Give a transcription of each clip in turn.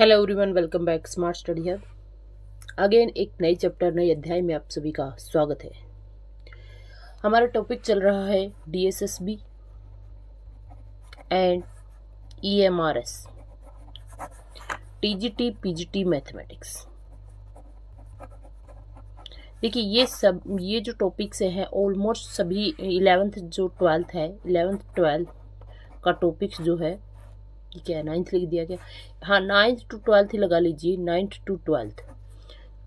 Hello everyone, welcome back smart study hub. Again एक नई chapter नए अध्याय में आप सभी का स्वागत है। हमारा टॉपिक चल रहा है DSSB and EMRS, TGT PGT mathematics. देखिए ये जो टॉपिक्स हैं ऑलमोस्ट सभी 11th जो 12th है 11th 12th का टॉपिक्स जो है ये क्या है, 9th लिख दिया क्या? हाँ, 9th to 12th ही लगा लीजिए। 9th to 12th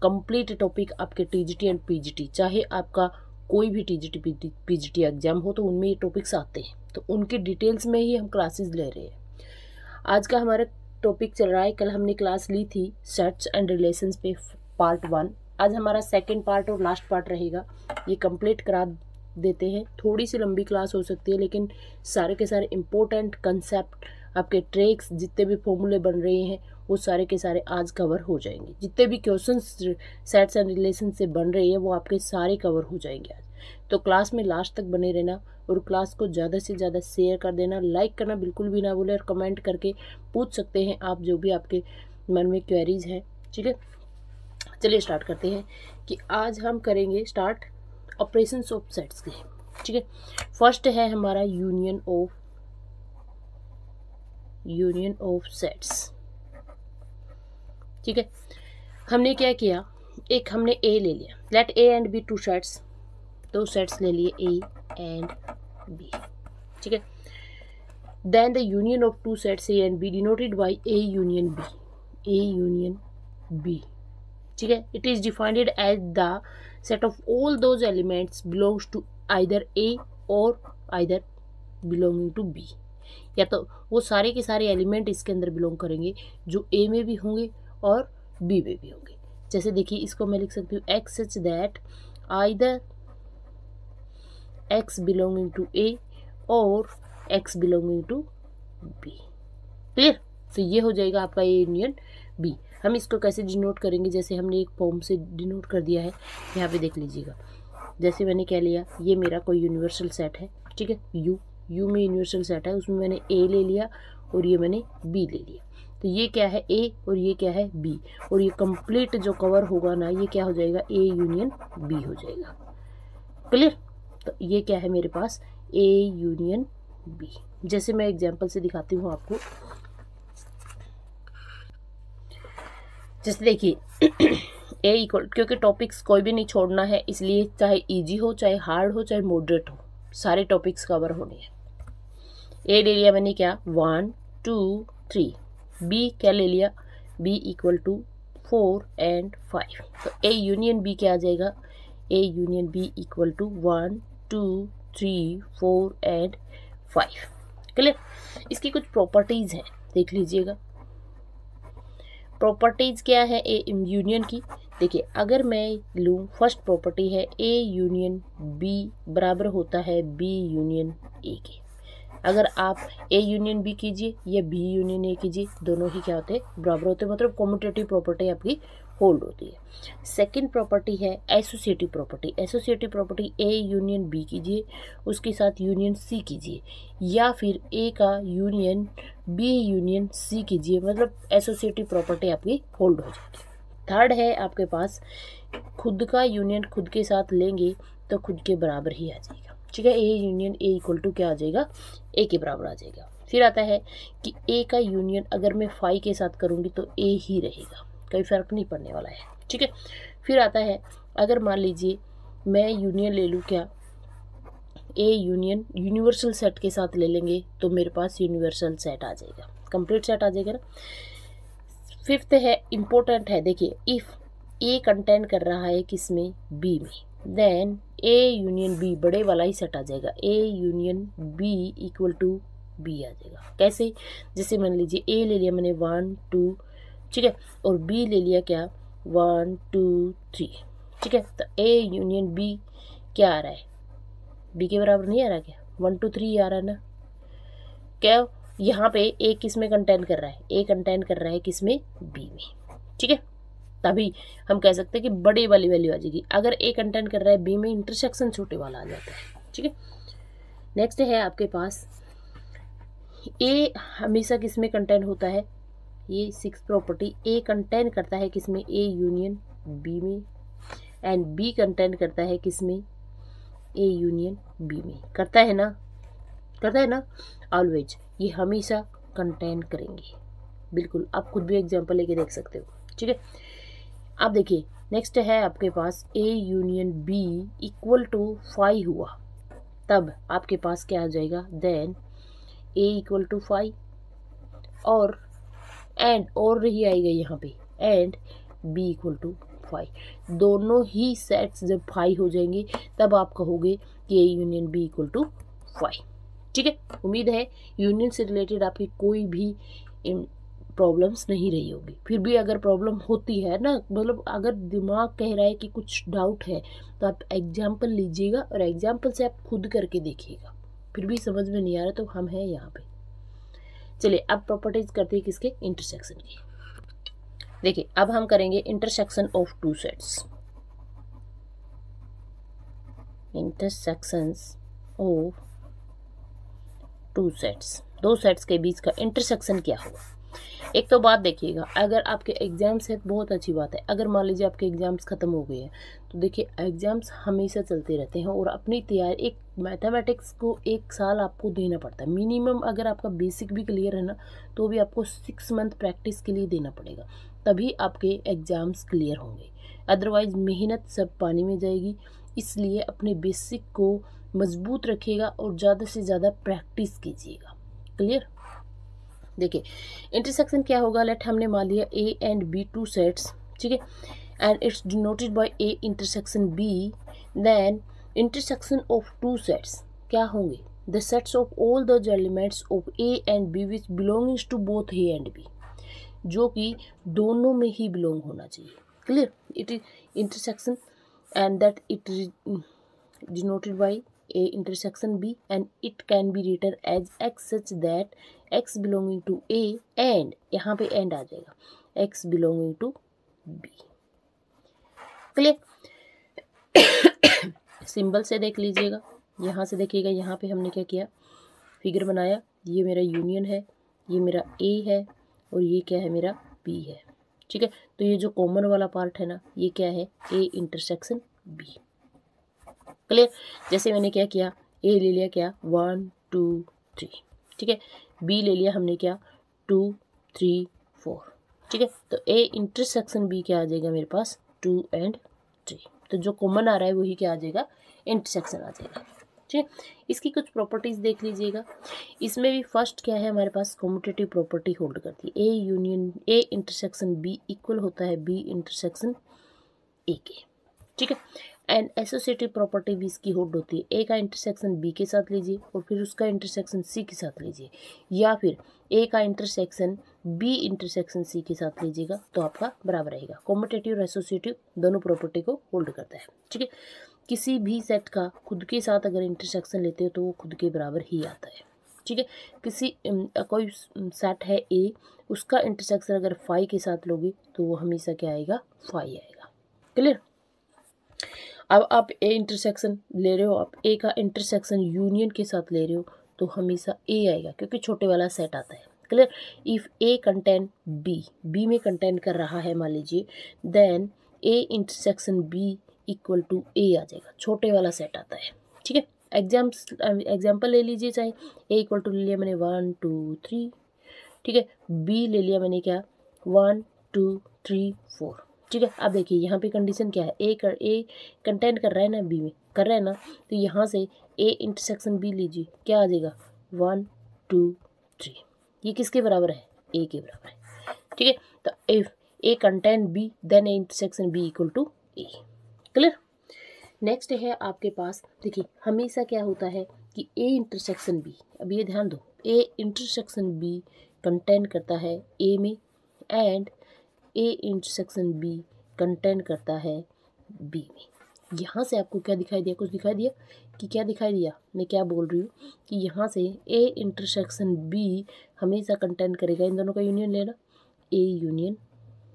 complete topic आपके टीजीटी एंड पीजीटी, चाहे आपका कोई भी टीजीटी पीजीटी एग्जाम हो तो उनमें ये टॉपिक्स आते हैं, तो उनके डिटेल्स में ही हम क्लासेस ले रहे हैं। आज का हमारा टॉपिक चल रहा है, कल हमने क्लास ली थी सेट्स एंड रिलेशंस पे पार्ट 1। आज हमारा सेकंड पार्ट और लास्ट पार्ट रहेगा, ये कंप्लीट करा देते हैं। थोड़ी सी लंबी क्लास हो सकती है, लेकिन सारे के सारे इम्पोर्टेंट कंसेप्ट, आपके ट्रिक्स, जितने भी फॉर्मूले बन रहे हैं वो सारे के सारे आज कवर हो जाएंगे। जितने भी क्वेश्चंस सेट्स एंड रिलेशन से बन रहे हैं वो आपके सारे कवर हो जाएंगे आज। तो क्लास में लास्ट तक बने रहना और क्लास को ज़्यादा से ज़्यादा शेयर कर देना, लाइक करना बिल्कुल भी ना भूलें और कमेंट करके पूछ सकते हैं आप जो भी आपके मन में क्वेरीज हैं। ठीक है, चलिए स्टार्ट करते हैं कि आज हम करेंगे स्टार्ट ऑपरेशंस ऑफ सेट्स के। ठीक है, फर्स्ट है हमारा यूनियन ऑफ सेट्स। ठीक है, हमने क्या किया, एक हमने ए ले लिया, let A and B two sets, दो सेट्स ले लिए ए एंड बी। ठीक है, then the union of two sets A and B denoted by A union B. ठीक है, it is defined as the set of all those elements belongs to either A or either belonging to B, या तो वो सारे के सारे element इसके अंदर बिलोंग करेंगे जो ए में भी होंगे और बी में भी होंगे। जैसे देखिए, इसको मैं लिख सकती हूँ X such that either X belonging to A or X belonging to B. Clear? तो ये हो जाएगा आपका ए यूनियन बी। हम इसको कैसे डिनोट करेंगे, जैसे हमने एक फॉर्म से डिनोट कर दिया है, यहाँ पे देख लीजिएगा। जैसे मैंने क्या लिया, ये मेरा कोई यूनिवर्सल सेट है। ठीक है, यू में यूनिवर्सल सेट है, उसमें मैंने ए ले लिया और ये मैंने बी ले लिया। तो ये क्या है, ए और ये क्या है, बी, और ये कंप्लीट जो कवर होगा ना, ये क्या हो जाएगा, ए यूनियन बी हो जाएगा। क्लियर? तो ये क्या है मेरे पास, ए यूनियन बी। जैसे मैं एग्जांपल से दिखाती हूँ आपको। जैसे देखिए ए इक्वल, क्योंकि टॉपिक्स कोई भी नहीं छोड़ना है, इसलिए चाहे इजी हो, चाहे हार्ड हो, चाहे मॉडरेट हो, सारे टॉपिक्स कवर होने हैं। ए ले लिया मैंने क्या, 1 2 3। बी क्या ले लिया, बी इक्वल टू 4 एंड 5। तो ए यूनियन बी क्या आ जाएगा, A union B equal to 1 2 3 4 and 5। Clear? इसकी कुछ प्रॉपर्टीज हैं, देख लीजिएगा। प्रॉपर्टीज क्या है ए यूनियन की? देखिए, अगर मैं लूँ, फर्स्ट प्रॉपर्टी है ए यूनियन बी बराबर होता है बी यूनियन ए के। अगर आप ए यूनियन बी कीजिए या बी यूनियन ए कीजिए, दोनों ही क्या होते हैं, बराबर होते हैं, मतलब कॉम्यूटेटिव प्रॉपर्टी आपकी होल्ड होती है। सेकंड प्रॉपर्टी है associative property. Associative property A union B कीजिए, उसके साथ यूनियन सी कीजिए, या फिर ए का यूनियन बी यूनियन सी कीजिए, मतलब एसोसिएटिव प्रॉपर्टी आपकी होल्ड हो जाएगी। थर्ड है आपके पास खुद का यूनियन खुद के साथ लेंगे तो खुद के बराबर ही आ जाएगा। ठीक है, A union A equal to क्या आ जाएगा, ए के बराबर आ जाएगा। फिर आता है कि ए का यूनियन अगर मैं फाई के साथ करूँगी तो ए ही रहेगा, कोई फर्क नहीं पड़ने वाला है। ठीक है, फिर आता है अगर मान लीजिए मैं यूनियन ले लूँ क्या, ए यूनियन यूनिवर्सल सेट के साथ ले लेंगे तो मेरे पास यूनिवर्सल सेट आ जाएगा, कंप्लीट सेट आ जाएगा ना। फिफ्थ है, इम्पोर्टेंट है, देखिए, इफ़ ए कंटेंट कर रहा है किसमें, बी में, देन ए यूनियन बी बड़े वाला ही सेट आ जाएगा, A union B equal to B आ जाएगा। कैसे? जैसे मान लीजिए ए ले लिया मैंने 1 2, ठीक है, और बी ले लिया क्या 1 2 3। ठीक है, तो ए यूनियन बी क्या आ रहा है, बी के बराबर नहीं आ रहा क्या, 1 2 3 आ रहा है ना। क्या यहाँ पे ए किस में कंटेंट कर रहा है, ए कंटेंट कर रहा है किस में, बी में। ठीक है, तभी हम कह सकते हैं कि बड़ी वाली वैल्यू आ जाएगी। अगर ए कंटेंट कर रहा है बी में, इंटरसेक्शन छोटे वाला आ जाता है। ठीक है, नेक्स्ट है आपके पास ए हमेशा किस में कंटेंट होता है, ये 6 प्रॉपर्टी ए कंटेन करता है किसमें, ए यूनियन बी में, एंड बी कंटेन करता है किसमें, ए यूनियन बी में। करता है ना ऑलवेज, ये हमेशा कंटेन करेंगे। बिल्कुल, आप खुद भी एग्जांपल लेके देख सकते हो। ठीक है, अब देखिए नेक्स्ट है आपके पास A union B equal to 5 हुआ, तब आपके पास क्या आ जाएगा, देन ए इक्वल टू 5 और एंड और रही आएगा यहाँ पे, एंड बी इक्वल टू 5। दोनों ही सेट्स जब 5 हो जाएंगे तब आप कहोगे कि A union B equal to 5। ठीक है, उम्मीद है यूनियन से रिलेटेड आपकी कोई भी प्रॉब्लम्स नहीं रही होगी। फिर भी अगर प्रॉब्लम होती है ना, मतलब अगर दिमाग कह रहा है कि कुछ डाउट है, तो आप एग्जाम्पल लीजिएगा और एग्जाम्पल से आप खुद करके देखिएगा। फिर भी समझ में नहीं आ रहा तो हम हैं यहाँ पे। चलिए अब प्रॉपर्टीज करते हैं किसके, इंटरसेक्शन की। देखिए अब हम करेंगे intersection of two sets. Intersections of two sets, दो सेट्स के बीच का इंटरसेक्शन क्या होगा। एक तो बात देखिएगा, अगर आपके एग्जाम्स है बहुत अच्छी बात है। अगर मान लीजिए आपके एग्जाम्स खत्म हो गए हैं तो देखिए एग्जाम्स हमेशा चलते रहते हैं और अपनी तैयारी, एक मैथमेटिक्स को 1 साल आपको देना पड़ता है मिनिमम। अगर आपका बेसिक भी क्लियर है ना तो भी आपको 6 मंथ प्रैक्टिस के लिए देना पड़ेगा, तभी आपके एग्जाम्स क्लियर होंगे। अदरवाइज मेहनत सब पानी में जाएगी। इसलिए अपने बेसिक को मजबूत रखिएगा और ज़्यादा से ज़्यादा प्रैक्टिस कीजिएगा। क्लियर। देखिए इंटरसेक्शन क्या होगा, लेट हमने मान लिया A and B two sets, ठीक है, and it's denoted by A intersection B. Then intersection of two sets क्या होंगे, the sets of all the elements of A and B which belongings to both A and B, जो कि दोनों में ही belong होना चाहिए। Clear. It is intersection and that it is denoted by A intersection B and it can be written as X such that X belonging to A and यहाँ पे and आ जाएगा X belonging to B। Clear. Symbol से देख लीजिएगा, यहाँ से देखिएगा, यहाँ पे हमने क्या किया, फिगर बनाया। ये मेरा यूनियन है, ये मेरा A है और ये क्या है, मेरा B है। ठीक है, तो ये जो कॉमन वाला पार्ट है ना, ये क्या है, A इंटरसेक्शन B। क्लियर। जैसे मैंने क्या किया, ए ले लिया क्या 1 2 3, ठीक है, बी ले लिया हमने क्या 2 3 4, ठीक है, तो ए इंटरसेक्शन बी क्या आ जाएगा मेरे पास 2 and 3। तो जो कॉमन आ रहा है वही क्या आ जाएगा, इंटरसेक्शन आ जाएगा। ठीक है, इसकी कुछ प्रॉपर्टीज देख लीजिएगा। इसमें भी फर्स्ट क्या है हमारे पास, कॉम्यूटेटिव प्रॉपर्टी होल्ड करती है। A union A intersection B equal होता है बी इंटरसेक्शन ए के। ठीक है, एंड एसोसिएटिव प्रॉपर्टी भी इसकी होल्ड होती है। ए का इंटरसेक्शन बी के साथ लीजिए और फिर उसका इंटरसेक्शन सी के साथ लीजिए, या फिर ए का इंटरसेक्शन बी इंटरसेक्शन सी के साथ लीजिएगा तो आपका बराबर रहेगा। कॉम्यूटेटिव और एसोसिएटिव दोनों प्रॉपर्टी को होल्ड करता है। ठीक है, किसी भी सेट का खुद के साथ अगर इंटरसेक्शन लेते हो तो वो खुद के बराबर ही आता है। ठीक है, किसी कोई सेट है ए, उसका इंटरसेक्शन अगर 5 के साथ लोगे तो वो हमेशा क्या आएगा, 5 आएगा। क्लियर। अब आप ए इंटरसेक्शन ले रहे हो, आप ए का इंटरसेक्शन यूनियन के साथ ले रहे हो तो हमेशा ए आएगा क्योंकि छोटे वाला सेट आता है। Clear. If A contain B, B में कंटेन कर रहा है मान लीजिए, then A intersection B equal to A आ जाएगा, छोटे वाला सेट आता है। ठीक है, एग्जाम्पल ले लीजिए, चाहे ए इक्वल टू ले लिया मैंने 1 2 3, ठीक है, बी ले लिया मैंने क्या 1 2 3 4। ठीक है, अब देखिए यहाँ पे कंडीशन क्या है, ए कंटेंट कर रहा है ना, बी में कर रहा है ना, तो यहाँ से ए इंटरसेक्शन बी लीजिए, क्या आ जाएगा 1 2 3। ये किसके बराबर है, ए के बराबर है। ठीक है, तो if A content B then A intersection B equal to A. Clear. Next है आपके पास, देखिए हमेशा क्या होता है कि ए इंटरसेक्शन बी, अब ये ध्यान दो, ए इंटरसेक्शन बी कंटेंट करता है ए में and A intersection B content करता है बी में। यहाँ से आपको क्या दिखाई दिया, कुछ दिखाई दिया कि क्या दिखाई दिया, मैं क्या बोल रही हूँ कि यहाँ से ए इंटरसेक्शन बी हमेशा कंटेंट करेगा, इन दोनों का यूनियन लेना, ए यूनियन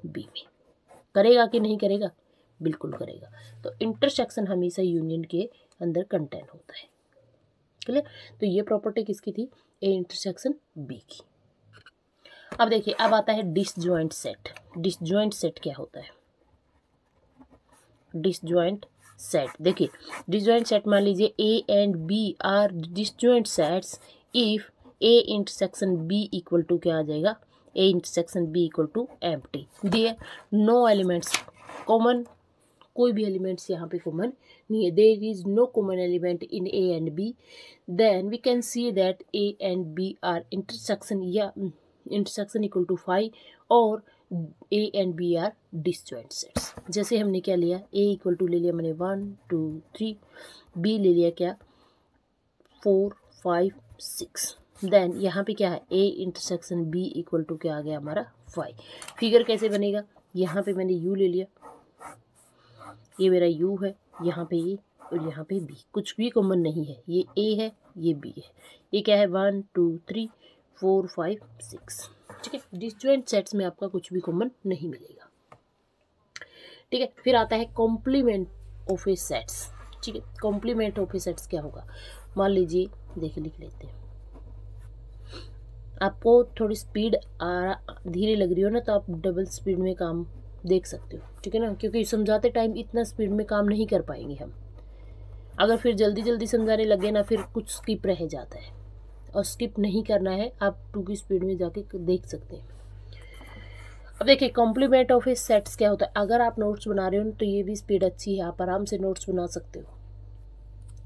बी में। करेगा कि नहीं करेगा, बिल्कुल करेगा। तो इंटरसेक्शन हमेशा यूनियन के अंदर कंटेंट होता है। क्लियर। तो ये प्रॉपर्टी किसकी थी, ए इंटरसेक्शन बी की। अब देखिए, अब आता है डिसजॉइंट सेट। डिसजॉइंट सेट क्या होता है? डिसजॉइंट सेट, देखिए डिसजॉइंट सेट मान लीजिए A and B are disjoint sets if A intersection B equal to क्या आ जाएगा? A intersection B equal to empty. There no elements common, कोई भी एलिमेंट्स यहाँ पे कॉमन नहीं है। There is no common element in A and B, then we can see that A and B are intersection या intersection equal to 5 और ए and B are disjoint sets. जैसे हमने क्या लिया, ए इक्वल टू ले लिया मैंने 1 2 3, बी ले लिया क्या 4 5 6, देन यहाँ पे क्या है A intersection B equal to क्या आ गया हमारा 5। फिगर कैसे बनेगा? यहाँ पे मैंने यू ले लिया, ये मेरा यू है, यहाँ पे ये और यहाँ पे बी, कुछ भी कॉमन नहीं है। ये ए है, ये बी है, ये क्या है 1 2 3 4 5 6। ठीक है, डिसजॉइंट सेट्स में आपका कुछ भी कॉमन नहीं मिलेगा। ठीक है, फिर आता है कॉम्प्लीमेंट ऑफ ए सेट्स। ठीक है, कॉम्प्लीमेंट ऑफ ए सेट्स क्या होगा? मान लीजिए, देखिए लिख लेते हैं। आपको थोड़ी स्पीड धीरे लग रही हो ना, तो आप डबल स्पीड में काम देख सकते हो। ठीक है ना, क्योंकि समझाते टाइम इतना स्पीड में काम नहीं कर पाएंगे हम। अगर फिर जल्दी जल्दी समझाने लगे ना, फिर कुछ स्किप रह जाता है, और स्किप नहीं करना है, आप 2 की स्पीड में जाके देख सकते हैं। अब देखिए कॉम्प्लीमेंट ऑफ ए सेट्स क्या होता है? अगर आप नोट्स बना रहे हो तो ये भी स्पीड अच्छी है, आप आराम से नोट्स बना सकते हो।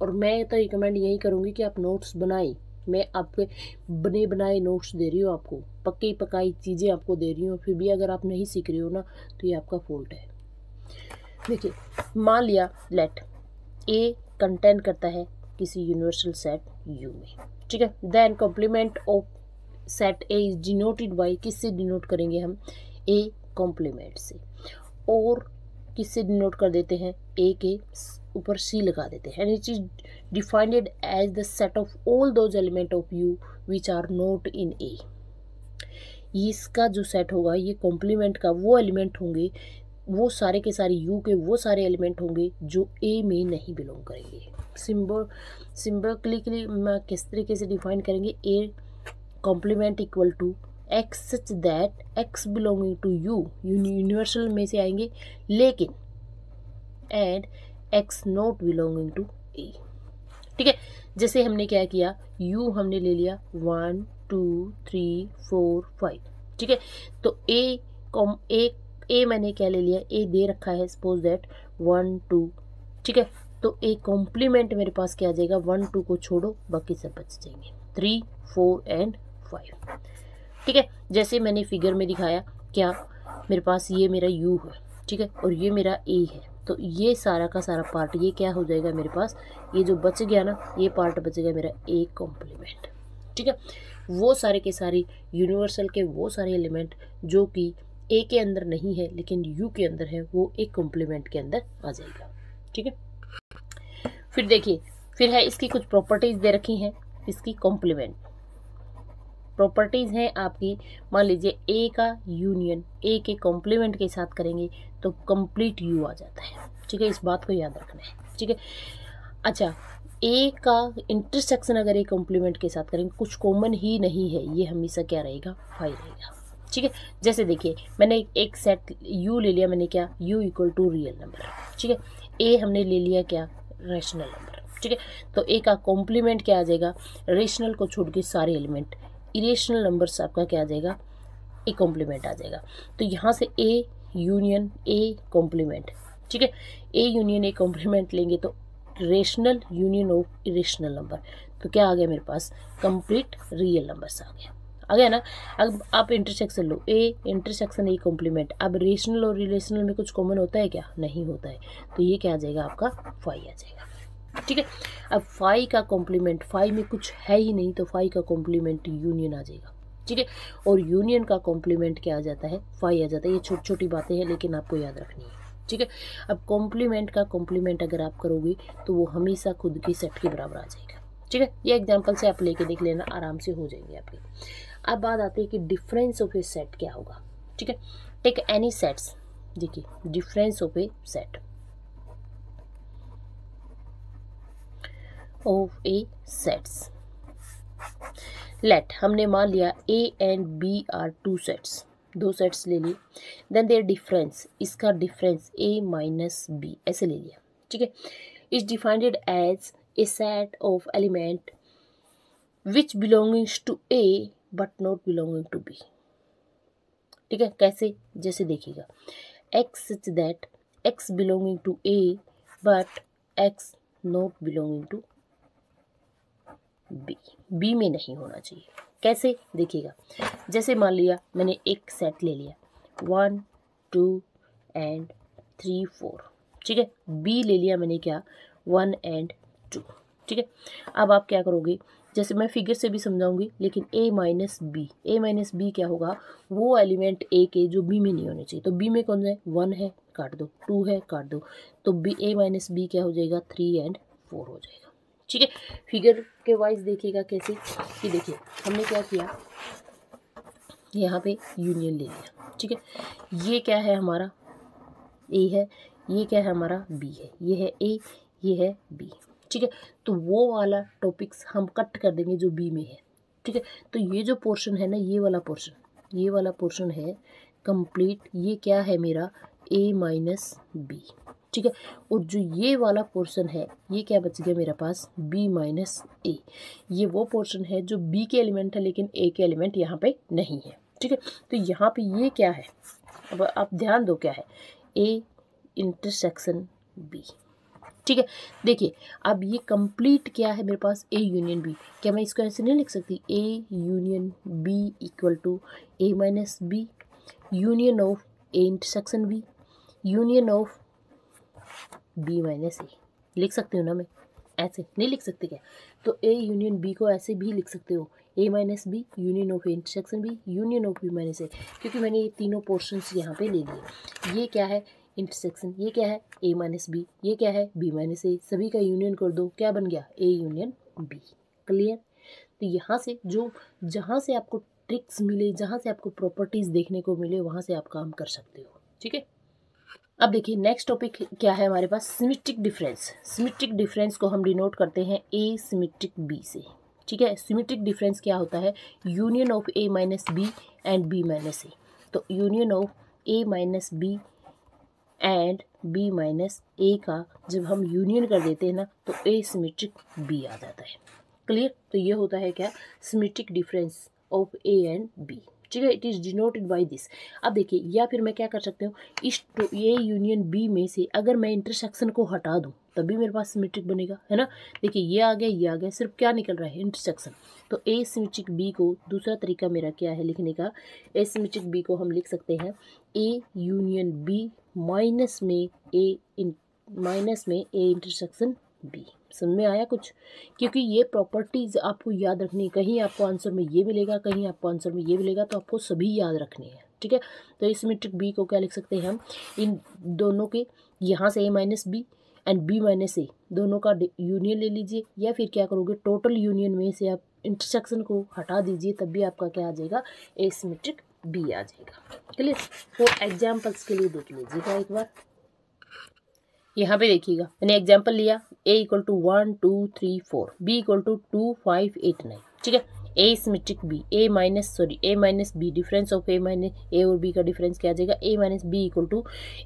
और मैं तो रिकमेंड यही करूँगी कि आप नोट्स बनाएं। मैं आपके बने बनाए नोट्स दे रही हूँ, आपको पक्की पकाई चीज़ें आपको दे रही हूँ, फिर भी अगर आप नहीं सीख रहे हो ना, तो ये आपका फॉल्ट है। देखिए, मान लिया लेट ए कंटेन करता है किसी यूनिवर्सल सेट यू में। ठीक है, then complement of set A is denoted by, किससे डिनोट करेंगे हम? ए कॉम्प्लीमेंट से। और किससे डिनोट कर देते हैं? ए के ऊपर सी लगा देते हैं। And it is defined as the set of all those element of U which are not in A. इसका जो सेट होगा, ये कॉम्प्लीमेंट का वो एलिमेंट होंगे, वो सारे के सारे यू के वो सारे एलिमेंट होंगे जो ए में नहीं बिलोंग करेंगे। सिंबॉलिकली किस तरीके से डिफाइन करेंगे? A complement equal to X such that X belonging to U, universal में से आएंगे, लेकिन and X not belonging to A. ठीक है, जैसे हमने क्या किया, यू हमने ले लिया 1 2 3 4 5। ठीक है, तो ए मैंने क्या ले लिया, ए दे रखा है, सपोज दैट 1 2। ठीक है, तो ए कॉम्प्लीमेंट मेरे पास क्या आ जाएगा, 1 2 को छोड़ो बाकी सब बच जाएंगे, 3 4 एंड 5। ठीक है, जैसे मैंने फिगर में दिखाया, क्या मेरे पास ये मेरा यू है, ठीक है, और ये मेरा ए है, तो ये सारा का सारा पार्ट ये क्या हो जाएगा मेरे पास, ये जो बच गया ना, ये पार्ट बच गया मेरा ए कॉम्प्लीमेंट। ठीक है, वो सारे के सारे यूनिवर्सल के वो सारे एलिमेंट जो कि ए के अंदर नहीं है लेकिन यू के अंदर है, वो एक कॉम्प्लीमेंट के अंदर आ जाएगा। ठीक है, फिर देखिए, फिर है इसकी कुछ प्रॉपर्टीज दे रखी हैं। इसकी कॉम्प्लीमेंट प्रॉपर्टीज हैं आपकी, मान लीजिए ए का यूनियन ए के कॉम्प्लीमेंट के साथ करेंगे तो कंप्लीट यू आ जाता है। ठीक है, इस बात को याद रखना है। ठीक है, अच्छा, ए का इंटरसेक्शन अगर ए कॉम्प्लीमेंट के साथ करेंगे, कुछ कॉमन ही नहीं है, ये हमेशा क्या रहेगा, 5 रहेगा। ठीक है, जैसे देखिए मैंने एक सेट यू ले लिया, मैंने क्या, U equal to real number. ठीक है, ए हमने ले लिया क्या, रैशनल नंबर। ठीक है, तो ए का कॉम्प्लीमेंट क्या आ जाएगा, रेशनल को छोड़ के सारे एलिमेंट, इरेशनल नंबर्स आपका क्या आ जाएगा, ए कॉम्प्लीमेंट आ जाएगा। तो यहाँ से ए यूनियन ए कॉम्प्लीमेंट। ठीक है, ए यूनियन ए कॉम्प्लीमेंट लेंगे तो rational union of irrational number, तो क्या आ गया मेरे पास, कंप्लीट रियल नंबर्स आ गया ना। अब आप इंटरसेक्शन लो, ए इंटरसेक्शन ए कॉम्प्लीमेंट। अब रेशनल और रिलेशनल में कुछ कॉमन होता है क्या, नहीं होता है, तो ये क्या आ जाएगा आपका 5 आ जाएगा। ठीक है, अब 5 का कॉम्प्लीमेंट, 5 में कुछ है ही नहीं, तो 5 का कॉम्प्लीमेंट यूनियन आ जाएगा। ठीक है, और यूनियन का कॉम्प्लीमेंट क्या आ जाता है, 5 आ जाता है। ये छोटी छोटी बातें हैं लेकिन आपको याद रखनी है। ठीक है, अब कॉम्प्लीमेंट का कॉम्प्लीमेंट अगर आप करोगे तो वो हमेशा खुद की सेट के बराबर आ जाएगा। ठीक है, ये एग्जांपल से आप लेके देख लेना, आराम से हो जाएंगे आपके। अब बात आती है कि डिफरेंस ऑफ ए सेट क्या होगा। ठीक है, टेक एनी सेट्स, देखिए difference of a set of a sets, let हमने मान लिया A and B are two sets, दो सेट्स ले लिए, देन देयर डिफरेंस, इसका डिफरेंस ए माइनस बी ऐसे ले लिया, ठीक है। Is defined as a set of element which belongings to A but not belonging to B, ठीक है। कैसे, जैसे देखिएगा, X such that X belonging to A but X not belonging to B, B में नहीं होना चाहिए। कैसे देखिएगा, जैसे मान लिया मैंने एक सेट ले लिया 1 2 एंड 3 4, ठीक है। बी ले लिया मैंने क्या 1 एंड 2, ठीक है। अब आप क्या करोगे, जैसे मैं फिगर से भी समझाऊंगी, लेकिन ए माइनस बी क्या होगा, वो एलिमेंट ए के जो बी में नहीं होने चाहिए। तो बी में कौन है, 1 है काट दो, 2 है काट दो, तो बी ए माइनस बी क्या हो जाएगा 3 एंड 4 हो जाएगा, ठीक है। फिगर के वाइज देखिएगा कैसे, कि देखिए हमने क्या किया, यहाँ पे यूनियन ले लिया, ठीक है। ये क्या है हमारा ए है, ये क्या है हमारा बी है, ये है ए, ये है बी, ठीक है। तो वो वाला टॉपिक्स हम कट कर देंगे जो बी में है, ठीक है। तो ये जो पोर्शन है ना, ये वाला पोर्शन है कंप्लीट, ये क्या है मेरा ए माइनस बी, ठीक है। और जो ये वाला पोर्शन है, ये क्या बच गया मेरे पास बी माइनस ए, ये वो पोर्शन है जो बी के एलिमेंट है लेकिन ए के एलिमेंट यहाँ पे नहीं है, ठीक है। तो यहाँ पे ये क्या है, अब आप ध्यान दो क्या है, ए इंटरसेक्शन बी, ठीक है। देखिए अब ये कंप्लीट क्या है मेरे पास ए यूनियन बी, क्या मैं इसको ऐसे नहीं लिख सकती, A union B equal to A minus B union of A intersection B union of B minus A, लिख सकती हूँ ना मैं, ऐसे नहीं लिख सकते क्या। तो ए यूनियन बी को ऐसे भी लिख सकते हो, A minus B union of A intersection B union of B minus A, क्योंकि मैंने ये तीनों पोर्शंस यहाँ पे ले लिए। ये क्या है इंटरसेक्शन, ये क्या है ए माइनस बी, ये क्या है बी माइनस ए, सभी का यूनियन कर दो, क्या बन गया ए यूनियन बी, क्लियर। तो यहाँ से जो जहाँ से आपको ट्रिक्स मिले, जहाँ से आपको प्रॉपर्टीज देखने को मिले, वहाँ से आप काम कर सकते हो, ठीक है। अब देखिए नेक्स्ट टॉपिक क्या है हमारे पास, सिमेट्रिक डिफरेंस। सिमेट्रिक डिफरेंस को हम डिनोट करते हैं ए सिमेट्रिक बी से, ठीक है। सिमेट्रिक डिफरेंस क्या होता है, union of A minus B and B minus A. तो union of A minus B and B minus A का जब हम यूनियन कर देते हैं ना, तो ए सिमेट्रिक बी आ जाता है, क्लियर। तो ये होता है क्या, symmetric difference of A and B, ठीक है। It is denoted by this. अब देखिए, या फिर मैं क्या कर सकती हूँ, इस ए यूनियन बी में से अगर मैं इंटरसेक्शन को हटा दूँ तभी मेरे पास सिमेट्रिक बनेगा, है ना। देखिए ये आ गया, सिर्फ क्या निकल रहा है इंटरसेक्शन। तो ए सिमेट्रिक बी को दूसरा तरीका मेरा क्या है लिखने का, ए सिमेट्रिक बी को हम लिख सकते हैं ए यूनियन बी माइनस में ए इंटरसेक्शन बी। समझ में आया कुछ, क्योंकि ये प्रॉपर्टीज आपको याद रखनी है, कहीं आपको आंसर में ये मिलेगा, कहीं आपको आंसर में ये मिलेगा, तो आपको सभी याद रखने हैं, ठीक है। तो इस सिमेट्रिक बी को क्या लिख सकते हैं हम, इन दोनों के यहाँ से A minus B and B minus A दोनों का यूनियन ले लीजिए, या फिर क्या करोगे टोटल यूनियन में से आप इंटरसेक्शन को हटा दीजिए, तब भी आपका क्या आ जाएगा ए सिमेट्रिक बी आ जाएगा, क्लियर। फॉर एग्जाम्पल्स के लिए देख लीजिएगा एक बार, यहाँ पे देखिएगा मैंने एग्जाम्पल लिया a equal to 1 2 3 4, b equal to 2 5 8 9, ठीक है। a symmetric b, a minus b, difference of a minus a और b का डिफरेंस क्या आ जाएगा, a minus b equal to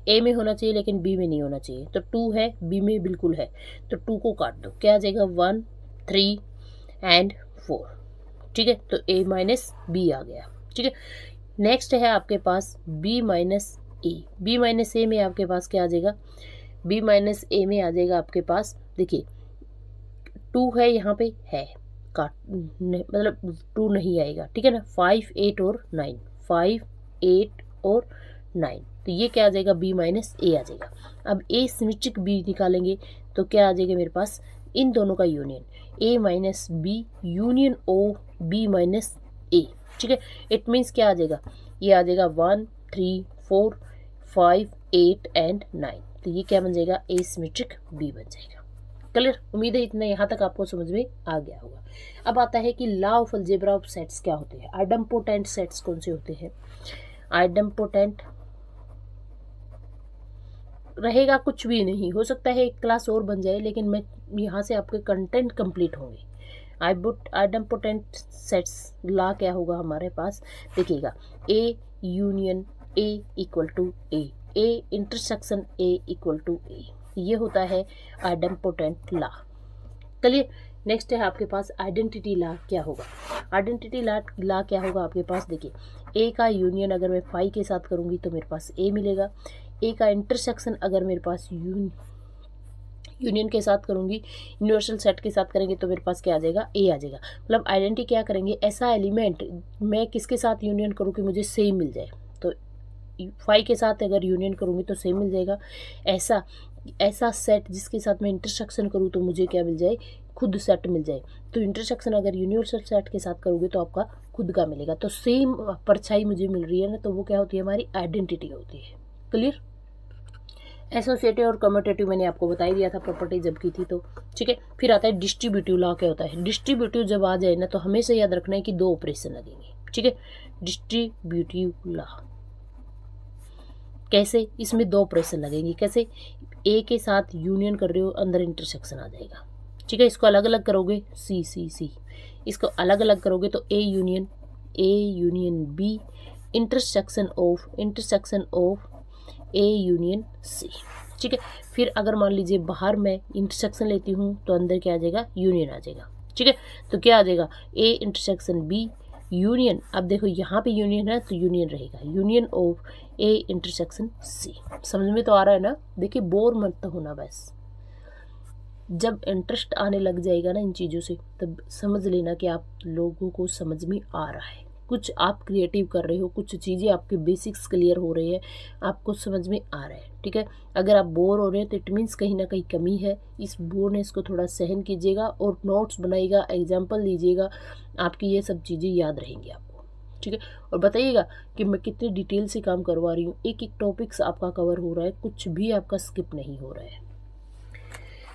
a में होना चाहिए लेकिन b में नहीं होना चाहिए, तो 2 है b में बिल्कुल है, तो 2 को काट दो, क्या आ जाएगा 1 3 एंड 4, ठीक है। तो a माइनस b आ गया, ठीक है। नेक्स्ट है आपके पास b माइनस a में आपके पास क्या आ जाएगा, b माइनस ए में आ जाएगा आपके पास, देखिए 2 है यहाँ पे है काट, मतलब 2 नहीं आएगा, ठीक है ना। 5 8 और 9, 5 8 और 9, तो ये क्या आ जाएगा b माइनस ए आ जाएगा। अब a सिमेट्रिक b निकालेंगे तो क्या आ जाएगा मेरे पास, इन दोनों का union a minus B union of b minus A, ठीक है। इट मीन्स क्या आ जाएगा, ये आ जाएगा 1 3 4 5 8 एंड 9, तो ये क्या बन जाएगा ए सिमेट्रिक बी बन जाएगा, क्लियर। उम्मीद है इतना यहाँ तक आपको समझ में आ गया होगा। अब आता है कि law of algebra of sets क्या होते हैं, आइडम्पोटेंट सेट्स कौन से होते हैं। आइडम्पोटेंट रहेगा कुछ भी नहीं, हो सकता है एक क्लास और बन जाए, लेकिन मैं यहाँ से आपके कंटेंट कंप्लीट होंगे। आइडेम्पोटेंट सेट्स ला क्या होगा हमारे पास, देखिएगा A union A equal to A, A intersection A equal to A, ये होता है आइडेम्पोटेंट ला। चलिए नेक्स्ट है आपके पास आइडेंटिटी ला क्या होगा। आइडेंटिटी ला क्या होगा आपके पास, देखिए ए का यूनियन अगर मैं फाई के साथ करूँगी तो मेरे पास ए मिलेगा, ए का इंटरसेक्शन अगर मेरे पास यूनियन के साथ करूँगी, यूनिवर्सल सेट के साथ करेंगे तो मेरे पास क्या आ जाएगा, ए आ जाएगा। मतलब आइडेंटिटी क्या करेंगे, ऐसा एलिमेंट मैं किसके साथ यूनियन करूँ कि मुझे सेम मिल जाए, तो फाई के साथ अगर यूनियन करूँगी तो सेम मिल जाएगा। ऐसा सेट जिसके साथ मैं इंटरसेक्शन करूँ तो मुझे क्या मिल जाए, खुद सेट मिल जाए। तो इंटरसेक्शन अगर यूनिवर्सल सेट के साथ करोगे तो आपका खुद का मिलेगा। तो सेम परछाई मुझे मिल रही है ना, तो वो क्या होती है, हमारी आइडेंटिटी होती है। क्लियर। एसोसिएटिव और कम्यूटेटिव मैंने आपको बता ही दिया था प्रॉपर्टी जब की थी, तो ठीक है। फिर आता है डिस्ट्रीब्यूटिव लॉ क्या होता है। डिस्ट्रीब्यूटिव जब आ जाए ना तो हमेशा याद रखना है कि दो ऑपरेशन लगेंगे, ठीक है। डिस्ट्रीब्यूटिव लॉ कैसे, इसमें दो ऑपरेशन लगेंगे। कैसे, ए के साथ यूनियन कर रहे हो, अंदर इंटरसेक्शन आ जाएगा, ठीक है। इसको अलग अलग करोगे सी सी सी, इसको अलग अलग करोगे तो A union B intersection of A union C, ठीक है। फिर अगर मान लीजिए बाहर मैं इंटरसेक्शन लेती हूँ तो अंदर क्या आ जाएगा, यूनियन आ जाएगा, ठीक है। तो क्या आ जाएगा, ए इंटरसेक्शन बी यूनियन, अब देखो यहाँ पे यूनियन है तो यूनियन रहेगा, union of A intersection C. समझ में तो आ रहा है ना। देखिए बोर मत होना, बस जब इंटरेस्ट आने लग जाएगा ना इन चीज़ों से तब समझ लेना कि आप लोगों को समझ में आ रहा है, कुछ आप क्रिएटिव कर रहे हो, कुछ चीज़ें आपके बेसिक्स क्लियर हो रहे हैं, आपको समझ में आ रहा है, ठीक है। अगर आप बोर हो रहे हैं तो इट मीन्स कहीं ना कहीं कमी है। इस बोरनेस को थोड़ा सहन कीजिएगा और नोट्स बनाइएगा, एग्जाम्पल लीजिएगा, आपकी ये सब चीज़ें याद रहेंगी आपको, ठीक है। और बताइएगा कि मैं कितनी डिटेल से काम करवा रही हूँ, एक एक टॉपिक्स आपका कवर हो रहा है, कुछ भी आपका स्किप नहीं हो रहा है।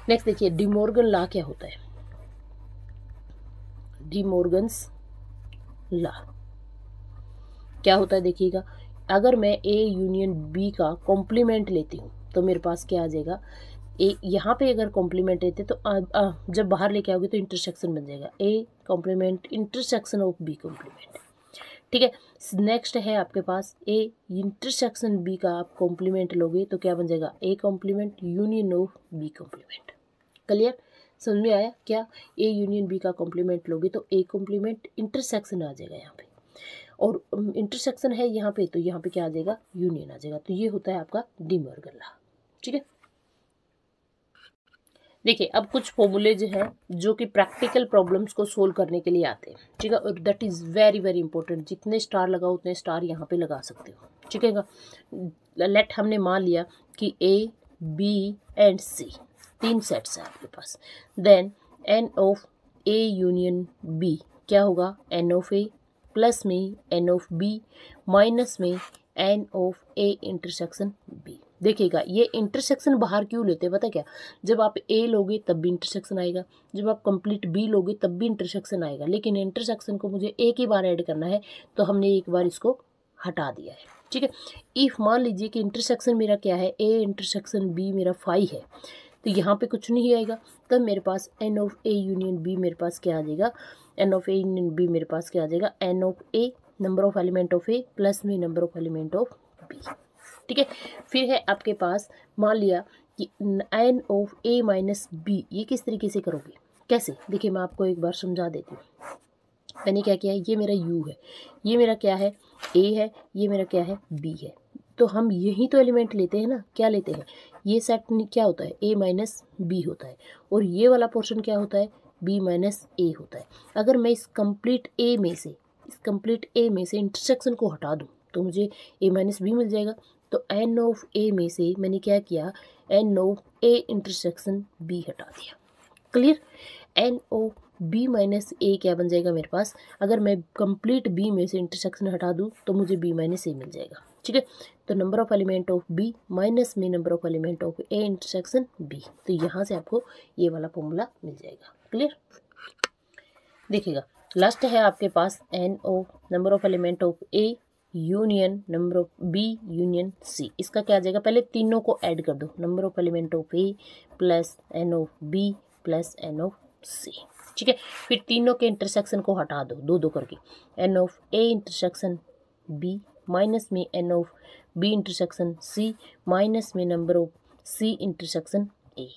नेक्स्ट देखिए डी मॉर्गन लॉ क्या होता है। डी मॉर्गन्स लॉ क्या होता है, देखिएगा अगर मैं ए यूनियन बी का कॉम्प्लीमेंट लेती हूँ तो मेरे पास क्या आ जाएगा, ए यहाँ पे अगर कॉम्प्लीमेंट लेते तो जब बाहर लेके आओगे तो इंटरसेक्शन बन जाएगा, A complement intersection of B complement, ठीक है। नेक्स्ट है आपके पास ए इंटरसेक्शन बी का आप कॉम्प्लीमेंट लोगे तो क्या बन जाएगा, A complement union of B complement. Clear, समझ में आया क्या। ए यूनियन बी का कॉम्प्लीमेंट लोगे तो ए कॉम्प्लीमेंट इंटरसेक्शन आ जाएगा यहाँ पे, और इंटरसेक्शन है यहाँ पे तो यहाँ पे क्या आ जाएगा, यूनियन आ जाएगा। तो ये होता है आपका डी मॉर्गन लॉ, ठीक है। देखिए अब कुछ फॉर्मूले जो हैं जो कि प्रैक्टिकल प्रॉब्लम्स को सोल्व करने के लिए आते हैं, ठीक है। और that is very very important, जितने स्टार लगाओ उतने स्टार यहाँ पे लगा सकते हो, ठीक है। लेट हमने मान लिया कि ए बी एंड सी तीन सेट्स हैं आपके पास, then N of A union B क्या होगा, एन ऑफ ए प्लस में एन ऑफ बी माइनस में N of A intersection B. देखिएगा ये इंटरसेक्शन बाहर क्यों लेते हैं पता क्या, जब आप ए लोगे तब भी इंटरसेक्शन आएगा, जब आप कंप्लीट बी लोगे तब भी इंटरसेक्शन आएगा, लेकिन इंटरसेक्शन को मुझे एक ही बार ऐड करना है तो हमने एक बार इसको हटा दिया है, ठीक है। इफ मान लीजिए कि इंटरसेक्शन मेरा क्या है, ए इंटरसेक्शन बी मेरा फाई है, तो यहाँ पे कुछ नहीं आएगा, तब मेरे पास N of A union B मेरे पास क्या आ जाएगा, N of A union B मेरे पास क्या आ जाएगा, N of A number of element of A plus में number of element of B, ठीक है। फिर है आपके पास मान लिया कि N of A minus B, ये किस तरीके से करोगे, कैसे, देखिए मैं आपको एक बार समझा देती हूँ। मैंने क्या किया है, ये मेरा यू है, ये मेरा क्या है, ए है, ये मेरा क्या है, बी है, तो हम यही तो एलिमेंट लेते हैं ना, क्या लेते हैं, ये सेट क्या होता है, ए माइनस बी होता है, और ये वाला पोर्शन क्या होता है, बी माइनस ए होता है। अगर मैं इस कंप्लीट ए में से इंटरसेक्शन को हटा दूँ तो मुझे ए माइनस बी मिल जाएगा। तो एन ऑफ ए में से मैंने क्या किया, N of A intersection B हटा दिया। Clear, N of B minus A क्या बन जाएगा मेरे पास, अगर मैं कंप्लीट बी में से इंटरसेक्शन हटा दूँ तो मुझे बी माइनस ए मिल जाएगा, ठीक है। तो number of element of B minus में number of element of A intersection B, तो यहाँ से आपको ये वाला फॉर्मूला मिल जाएगा। क्लियर, देखिएगा लास्ट है आपके पास N of number of element of A union number of B union C, इसका क्या आ जाएगा, पहले तीनों को ऐड कर दो, number of element of A plus N of B plus N of C, ठीक है। फिर तीनों के इंटरसेक्शन को हटा दो, दो दो करके, N of A intersection B minus में N of B intersection C minus में number of C intersection A,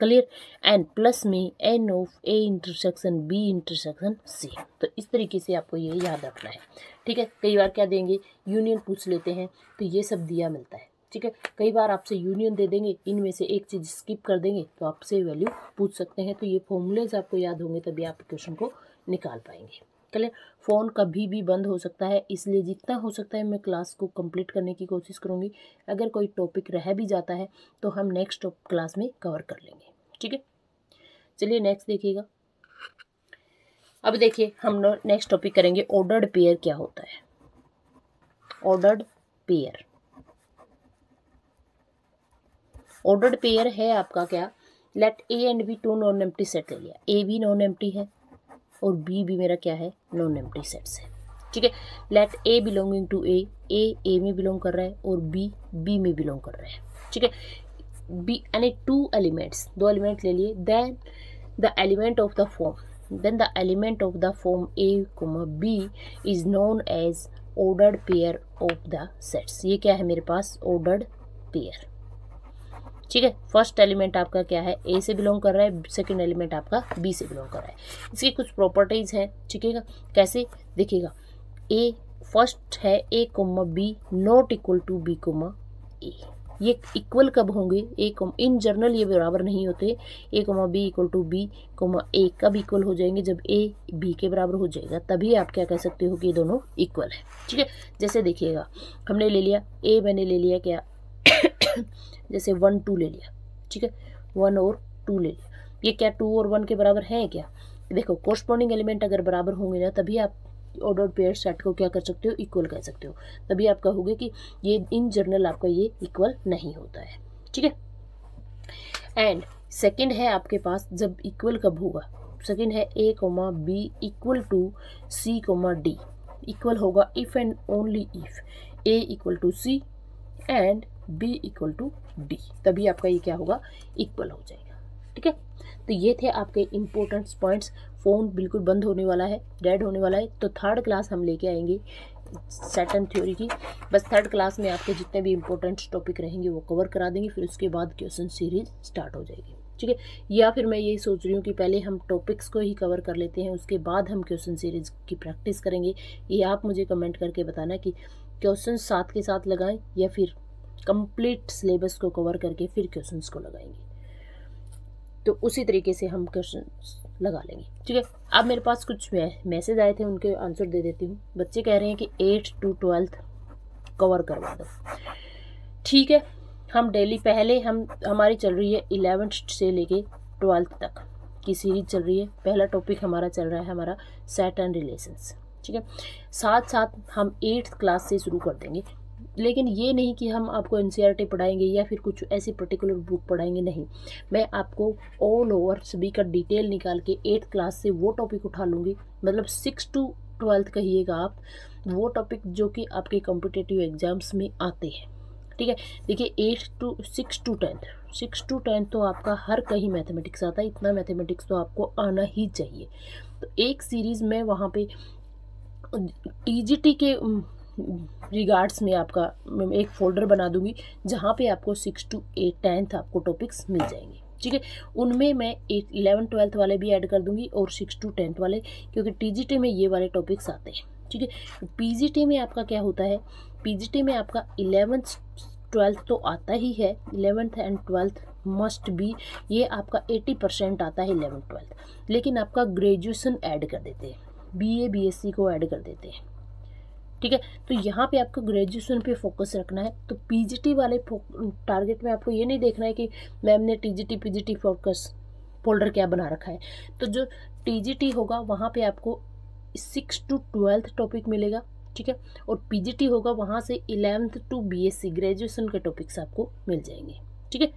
clear, and plus में N of A intersection B intersection C. तो इस तरीके से आपको ये याद रखना है, ठीक है। कई बार क्या देंगे, यूनियन पूछ लेते हैं, तो ये सब दिया मिलता है, ठीक है। कई बार आपसे यूनियन दे देंगे, इनमें से एक चीज़ स्किप कर देंगे तो आपसे वैल्यू पूछ सकते हैं। तो ये फॉर्मूलेज आपको याद होंगे तभी आप क्वेश्चन को निकाल पाएंगे, क्लियर। फ़ोन कभी भी बंद हो सकता है, इसलिए जितना हो सकता है मैं क्लास को कंप्लीट करने की कोशिश करूँगी। अगर कोई टॉपिक रह भी जाता है तो हम नेक्स्ट क्लास में कवर कर लेंगे, ठीक है। चलिए नेक्स्ट देखिएगा। अब देखिए हम नेक्स्ट टॉपिक करेंगे ऑर्डर्ड पेयर क्या होता है। ऑर्डर्ड पेयर, ऑर्डर्ड पेयर है आपका क्या, let A and B two non empty set ले लिया, ए भी नॉन एम्प्टी है और बी भी मेरा क्या है, नॉन एम्प्टी सेट्स है, ठीक है। लेट ए बिलोंगिंग टू ए में बिलोंग कर रहा है और बी में बिलोंग कर रहा है, ठीक है। बी यानी टू एलिमेंट्स, दो एलिमेंट ले लिए, then the element of the form A comma B is known as ordered pair of the sets. ये क्या है मेरे पास, ऑर्डर्ड पेयर, ठीक है। फर्स्ट एलिमेंट आपका क्या है, ए से बिलोंग कर रहा है, सेकंड एलिमेंट आपका बी से बिलोंग कर रहा है। इसकी कुछ प्रॉपर्टीज है, ठीक है। कैसे देखिएगा, ए फर्स्ट है A comma B not equal to B comma A. ये इक्वल कब होंगे, ए कोमा, इन जनरल ये बराबर नहीं होते। A comma B equal to B comma A कब इक्वल हो जाएंगे, जब ए बी के बराबर हो जाएगा, तभी आप क्या कह सकते हो कि ये दोनों इक्वल है, ठीक है। जैसे देखिएगा हमने ले लिया ए, मैंने ले लिया क्या जैसे 1 2 ले लिया, ठीक है, 1 और 2 ले लिया, ये क्या 2 और 1 के बराबर है क्या। देखो कोरस्पॉन्डिंग एलिमेंट अगर बराबर होंगे ना, तभी आप ऑर्डर्ड पेयर सेट को क्या कर सकते हो, इक्वल कह सकते हो। तभी आप कहोगे कि ये इन जनरल आपका ये इक्वल नहीं होता है, ठीक है। एंड सेकंड है आपके पास, जब इक्वल कब होगा, सेकंड है A comma B equal to C comma D. Equal होगा if and only if A equal to C and B equal to D, तभी आपका ये क्या होगा, इक्वल हो जाएगा, ठीक है। तो ये थे आपके इम्पोर्टेंट पॉइंट्स। फ़ोन बिल्कुल बंद होने वाला है, डेड होने वाला है, तो थर्ड क्लास हम लेके आएंगे सेट एंड थ्योरी की। बस थर्ड क्लास में आपके जितने भी इम्पोर्टेंट टॉपिक रहेंगे वो कवर करा देंगे, फिर उसके बाद क्वेश्चन सीरीज स्टार्ट हो जाएगी, ठीक है। या फिर मैं यही सोच रही हूँ कि पहले हम टॉपिक्स को ही कवर कर लेते हैं, उसके बाद हम क्वेश्चन सीरीज की प्रैक्टिस करेंगे। ये आप मुझे कमेंट करके बताना कि क्वेश्चन साथ के साथ लगाएं या फिर कंप्लीट सिलेबस को कवर करके फिर क्वेश्चंस को लगाएंगे, तो उसी तरीके से हम क्वेश्चन लगा लेंगे, ठीक है। अब मेरे पास कुछ मैसेज आए थे, उनके आंसर दे देती हूँ। बच्चे कह रहे हैं कि 8 to 12 कवर करवा दो, ठीक है। हम डेली पहले हमारी चल रही है 11th से लेके 12th तक की सीरीज चल रही है। पहला टॉपिक हमारा चल रहा है हमारा सेट एंड रिलेशंस, ठीक है। साथ साथ हम 8th क्लास से शुरू कर देंगे, लेकिन ये नहीं कि हम आपको NCERT पढ़ाएंगे या फिर कुछ ऐसी पर्टिकुलर बुक पढ़ाएंगे, नहीं। मैं आपको ऑल ओवर सभी का डिटेल निकाल के 8th क्लास से वो टॉपिक उठा लूँगी, मतलब 6 to 12 कहिएगा आप, वो टॉपिक जो कि आपके कॉम्पिटिटिव एग्जाम्स में आते हैं, ठीक है। देखिए 6 to 10 तो आपका हर कहीं मैथमेटिक्स आता है, इतना मैथमेटिक्स तो आपको आना ही चाहिए। तो एक सीरीज़ में वहाँ पे TGT के रिगार्ड्स में आपका एक फोल्डर बना दूंगी, जहाँ पे आपको 6 to 10th आपको टॉपिक्स मिल जाएंगे, ठीक है। उनमें मैं 11 12 वाले भी ऐड कर दूंगी और 6 to 10th वाले, क्योंकि TGT में ये वाले टॉपिक्स आते हैं, ठीक है। PGT में आपका क्या होता है, PGT में आपका 11th 12th तो आता ही है, 11th and 12th must be, ये आपका 80% आता है 11th 12th, लेकिन आपका ग्रेजुएशन ऐड कर देते हैं, BA BSc को ऐड कर देते हैं, ठीक है। तो यहाँ पे आपको ग्रेजुएशन पे फोकस रखना है। तो PGT वाले टारगेट में आपको ये नहीं देखना है कि मैम ने PGT फोकस फोल्डर क्या बना रखा है। तो जो TGT होगा वहाँ पे आपको 6 to 12th टॉपिक मिलेगा, ठीक है, और PGT होगा वहाँ से 11th to BSc ग्रेजुएशन के टॉपिक्स आपको मिल जाएंगे, ठीक है।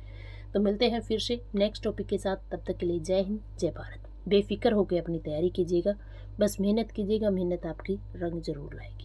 तो मिलते हैं फिर से नेक्स्ट टॉपिक के साथ, तब तक के लिए जय हिंद जय भारत। बेफिक्र होकर अपनी तैयारी कीजिएगा, बस मेहनत कीजिएगा, मेहनत आपकी रंग जरूर लाएगी।